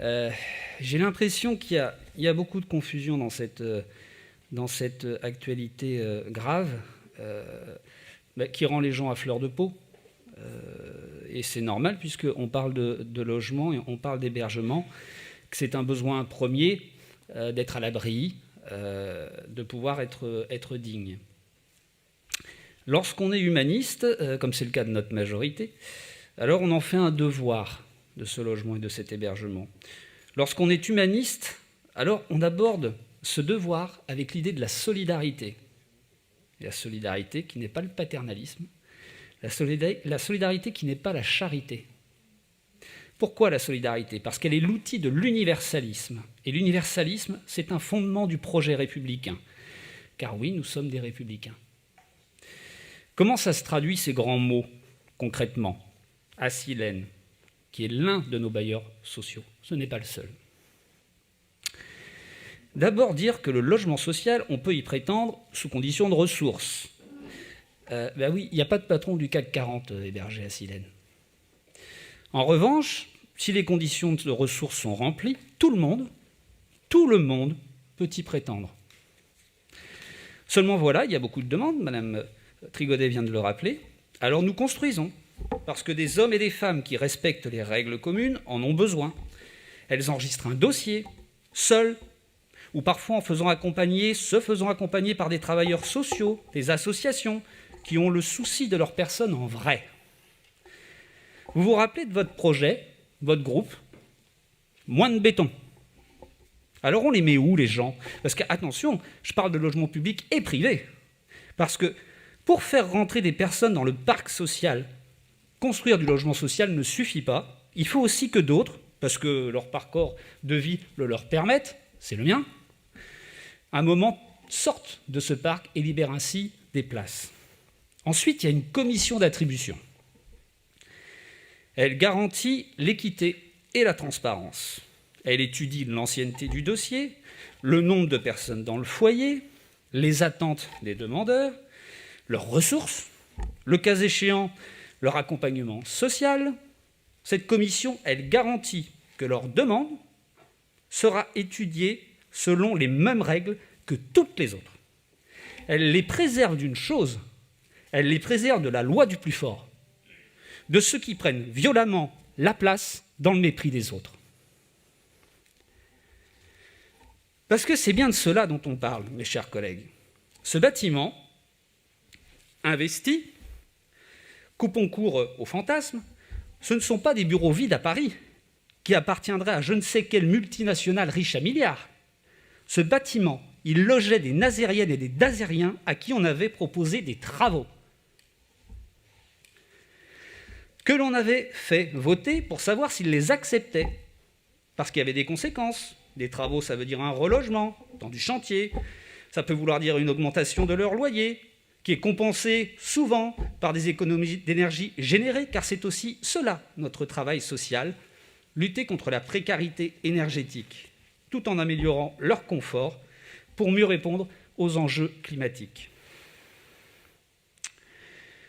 J'ai l'impression qu'il y a beaucoup de confusion dans cette actualité grave qui rend les gens à fleur de peau. Et c'est normal puisqu'on parle de logement et on parle d'hébergement, que c'est un besoin premier d'être à l'abri, de pouvoir être digne. Lorsqu'on est humaniste, comme c'est le cas de notre majorité, alors on en fait un devoir de ce logement et de cet hébergement. Lorsqu'on est humaniste, alors on aborde ce devoir avec l'idée de la solidarité. Et la solidarité qui n'est pas le paternalisme, la solidarité qui n'est pas la charité. Pourquoi la solidarité ? Parce qu'elle est l'outil de l'universalisme. Et l'universalisme, c'est un fondement du projet républicain. Car oui, nous sommes des républicains. Comment ça se traduit, ces grands mots, concrètement ? Assilène, qui est l'un de nos bailleurs sociaux. Ce n'est pas le seul. D'abord, dire que le logement social, on peut y prétendre sous condition de ressources. Oui, il n'y a pas de patron du CAC 40 hébergé à Silène. En revanche, si les conditions de ressources sont remplies, tout le monde peut y prétendre. Seulement voilà, il y a beaucoup de demandes, Madame Trigodet vient de le rappeler. Alors nous construisons, parce que des hommes et des femmes qui respectent les règles communes en ont besoin. Elles enregistrent un dossier, seules, ou parfois se faisant accompagner par des travailleurs sociaux, des associations, qui ont le souci de leur personne en vrai. Vous vous rappelez de votre projet, votre groupe ? Moins de béton. Alors on les met où, les gens ? Parce que, attention, je parle de logement public et privé. Parce que pour faire rentrer des personnes dans le parc social, construire du logement social ne suffit pas. Il faut aussi que d'autres, parce que leur parcours de vie le leur permette, c'est le mien, à un moment sortent de ce parc et libèrent ainsi des places. Ensuite, il y a une commission d'attribution. Elle garantit l'équité et la transparence. Elle étudie l'ancienneté du dossier, le nombre de personnes dans le foyer, les attentes des demandeurs, leurs ressources, le cas échéant, leur accompagnement social. Cette commission, elle garantit que leur demande sera étudiée selon les mêmes règles que toutes les autres. Elle les préserve d'une chose, elle les préserve de la loi du plus fort, de ceux qui prennent violemment la place dans le mépris des autres. Parce que c'est bien de cela dont on parle, mes chers collègues. Ce bâtiment, investi, coupons court au fantasme, ce ne sont pas des bureaux vides à Paris qui appartiendraient à je ne sais quelle multinationale riche à milliards. Ce bâtiment, il logeait des Nazériennes et des Nazériens à qui on avait proposé des travaux, que l'on avait fait voter pour savoir s'ils les acceptaient, parce qu'il y avait des conséquences. Des travaux, ça veut dire un relogement dans du chantier, ça peut vouloir dire une augmentation de leur loyer, qui est compensée souvent par des économies d'énergie générées, car c'est aussi cela, notre travail social, lutter contre la précarité énergétique, tout en améliorant leur confort pour mieux répondre aux enjeux climatiques.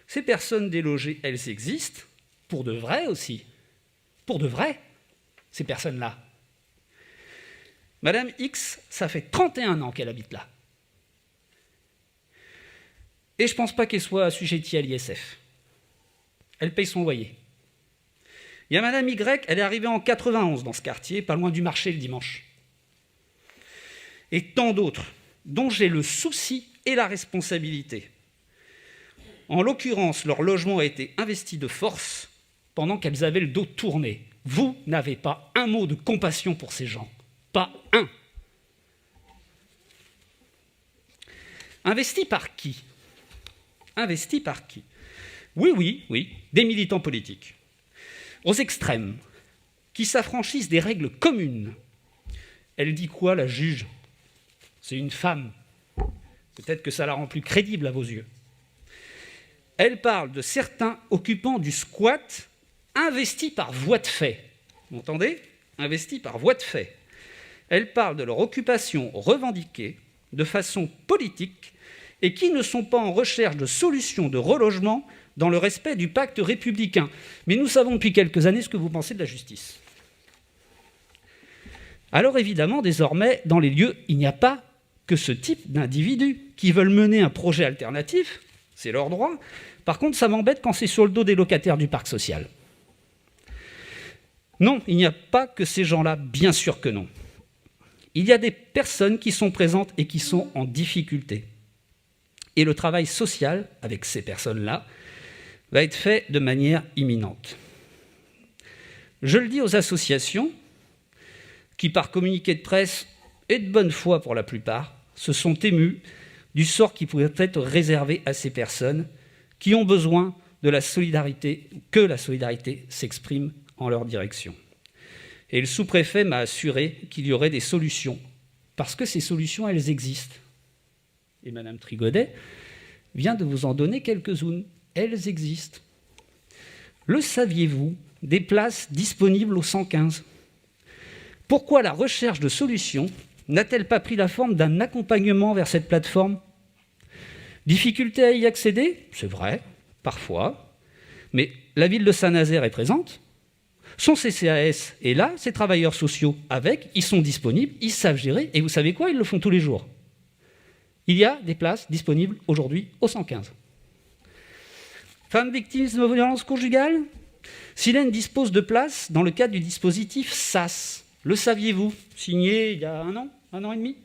Ces personnes délogées, elles existent, pour de vrai aussi. Pour de vrai, ces personnes-là. Madame X, ça fait 31 ans qu'elle habite là. Et je ne pense pas qu'elle soit assujettie à l'ISF. Elle paye son loyer. Il y a Madame Y, elle est arrivée en 91 dans ce quartier, pas loin du marché le dimanche. Et tant d'autres, dont j'ai le souci et la responsabilité. En l'occurrence, leur logement a été investi de force pendant qu'elles avaient le dos tourné. Vous n'avez pas un mot de compassion pour ces gens. Pas un. Investi par qui ? Investi par qui ? Oui, des militants politiques, aux extrêmes, qui s'affranchissent des règles communes. Elle dit quoi, la juge ? C'est une femme. Peut-être que ça la rend plus crédible à vos yeux. Elle parle de certains occupants du squat investis par voie de fait. Vous entendez ? Investis par voie de fait. Elle parle de leur occupation revendiquée de façon politique et qui ne sont pas en recherche de solutions de relogement dans le respect du pacte républicain. Mais nous savons depuis quelques années ce que vous pensez de la justice. Alors évidemment, désormais, dans les lieux, il n'y a pas que ce type d'individus qui veulent mener un projet alternatif, c'est leur droit. Par contre, ça m'embête quand c'est sur le dos des locataires du parc social. Non, il n'y a pas que ces gens-là, bien sûr que non. Il y a des personnes qui sont présentes et qui sont en difficulté. Et le travail social avec ces personnes-là va être fait de manière imminente. Je le dis aux associations qui, par communiqué de presse et de bonne foi pour la plupart, se sont émues du sort qui pourrait être réservé à ces personnes qui ont besoin de la solidarité, que la solidarité s'exprime en leur direction. Et le sous-préfet m'a assuré qu'il y aurait des solutions, parce que ces solutions, elles existent. Et Madame Trigodet vient de vous en donner quelques-unes. Elles existent. Le saviez-vous, des places disponibles au 115. Pourquoi la recherche de solutions n'a-t-elle pas pris la forme d'un accompagnement vers cette plateforme ? Difficulté à y accéder ? C'est vrai, parfois. Mais la ville de Saint-Nazaire est présente. Son CCAS est là, ses travailleurs sociaux avec, ils sont disponibles, ils savent gérer, et vous savez quoi ? Ils le font tous les jours. Il y a des places disponibles aujourd'hui au 115. Femmes victimes de violences conjugales ? Silène dispose de places dans le cadre du dispositif SAS. Le saviez-vous ? Signé il y a un an et demi.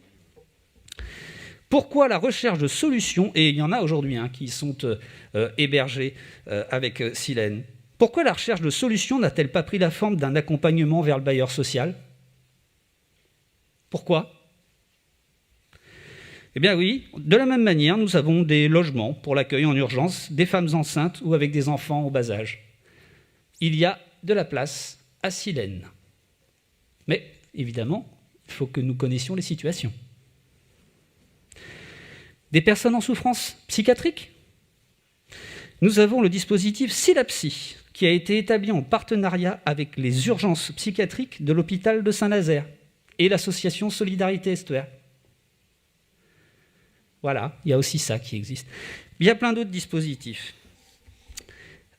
Pourquoi la recherche de solutions, et il y en a aujourd'hui qui sont hébergés avec Silène, pourquoi la recherche de solutions n'a-t-elle pas pris la forme d'un accompagnement vers le bailleur social ? Pourquoi ? Eh bien oui, de la même manière, nous avons des logements pour l'accueil en urgence des femmes enceintes ou avec des enfants au bas âge. Il y a de la place à Silène. Mais évidemment, il faut que nous connaissions les situations. Des personnes en souffrance psychiatrique ? Nous avons le dispositif Silapsy, qui a été établi en partenariat avec les urgences psychiatriques de l'hôpital de Saint-Nazaire et l'association Solidarité Estuaire. Voilà, il y a aussi ça qui existe. Il y a plein d'autres dispositifs.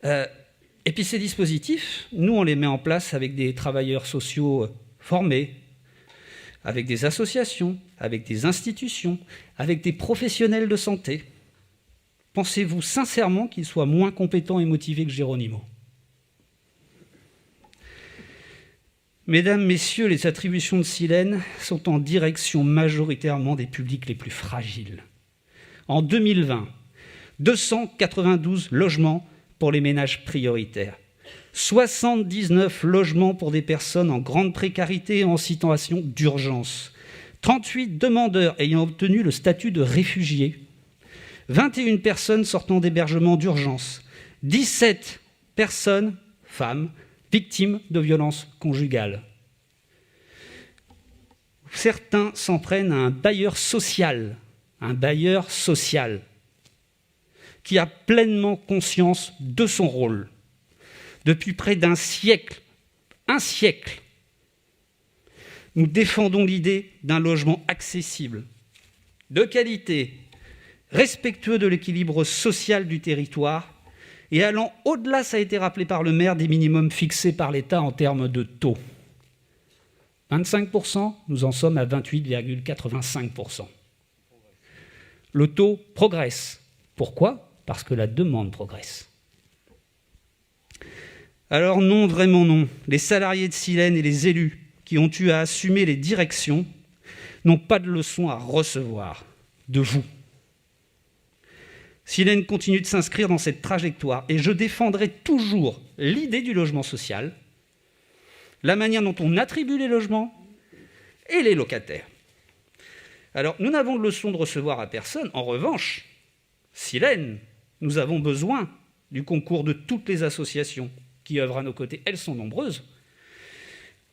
Et puis ces dispositifs, nous, on les met en place avec des travailleurs sociaux formés, avec des associations, avec des institutions, avec des professionnels de santé. Pensez-vous sincèrement qu'ils soient moins compétents et motivés que Geronimo ? Mesdames, Messieurs, les attributions de Silène sont en direction majoritairement des publics les plus fragiles. En 2020, 292 logements pour les ménages prioritaires, 79 logements pour des personnes en grande précarité et en situation d'urgence, 38 demandeurs ayant obtenu le statut de réfugiés, 21 personnes sortant d'hébergement d'urgence, 17 personnes, femmes, victimes de violences conjugales. Certains s'en prennent à un bailleur social qui a pleinement conscience de son rôle. Depuis près d'un siècle, nous défendons l'idée d'un logement accessible, de qualité, respectueux de l'équilibre social du territoire et allant au-delà, ça a été rappelé par le maire, des minimums fixés par l'État en termes de taux. 25%, nous en sommes à 28,85%. Le taux progresse. Pourquoi ? Parce que la demande progresse. Alors non, vraiment non. Les salariés de Silène et les élus qui ont eu à assumer les directions n'ont pas de leçons à recevoir de vous. Silène continue de s'inscrire dans cette trajectoire et je défendrai toujours l'idée du logement social, la manière dont on attribue les logements et les locataires. Alors, nous n'avons de leçon de recevoir à personne. En revanche, Silène, nous avons besoin du concours de toutes les associations qui œuvrent à nos côtés. Elles sont nombreuses.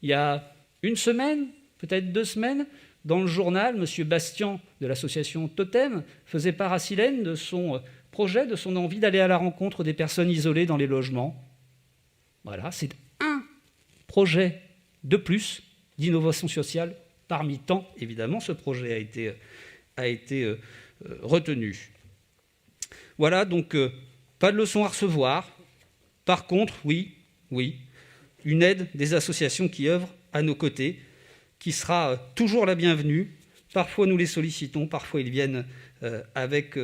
Il y a une semaine, peut-être 2 semaines, dans le journal, M. Bastian de l'association Totem faisait part à Silène de son projet, de son envie d'aller à la rencontre des personnes isolées dans les logements. Voilà, c'est un projet de plus d'innovation sociale parmi tant. Évidemment, ce projet a été retenu. Voilà, donc pas de leçon à recevoir. Par contre, oui, une aide des associations qui œuvrent à nos côtés qui sera toujours la bienvenue. Parfois, nous les sollicitons, parfois, ils viennent avec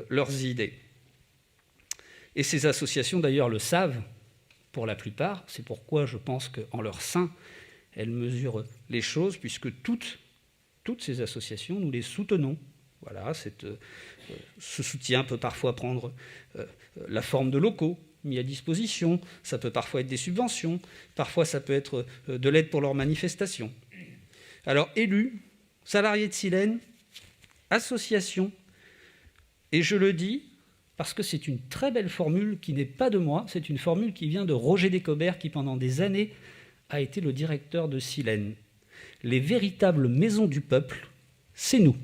leurs idées. Et ces associations, d'ailleurs, le savent pour la plupart. C'est pourquoi je pense qu'en leur sein, elles mesurent les choses, puisque toutes ces associations, nous les soutenons. Voilà, ce soutien peut parfois prendre la forme de locaux mis à disposition, ça peut parfois être des subventions, parfois ça peut être de l'aide pour leurs manifestations. Alors, élus, salariés de Silène, associations, et je le dis parce que c'est une très belle formule qui n'est pas de moi, c'est une formule qui vient de Roger Descobert, qui pendant des années a été le directeur de Silène. Les véritables maisons du peuple, c'est nous.